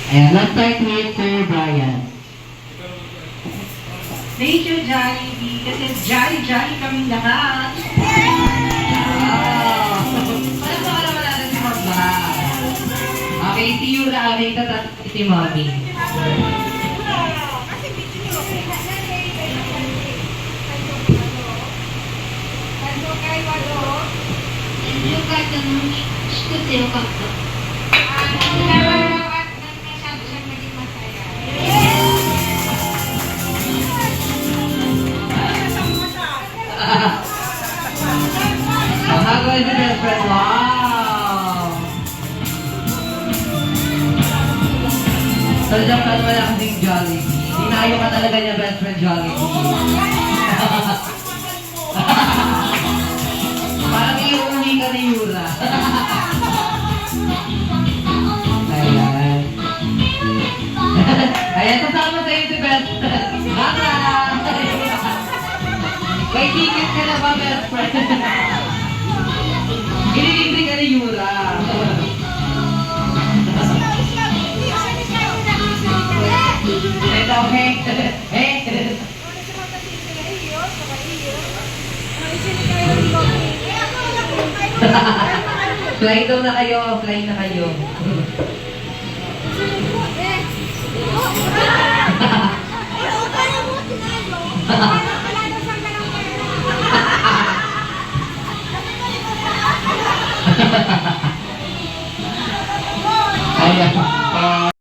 Ayan, let's start with Sir Brian. Thank you, Jollibee. Kasi jolly kaming lahat. Wow! Parang baka naman natin si Magba. Okay, si Yura, Amita, at si Mommy. Ako si best friend. Wow! Talagang ka wala kasing Jollibee. Dinayo ka talaga niya best friend Jollibee. Parang iuwi ka ni Yura. Ayan. Ayan, kasama sa'yo si best friend. Baka! May ticket ka na ba, best friend? Ililibre ka ni Yura. Ito, okay? Fly daw na kayo, fly na kayo.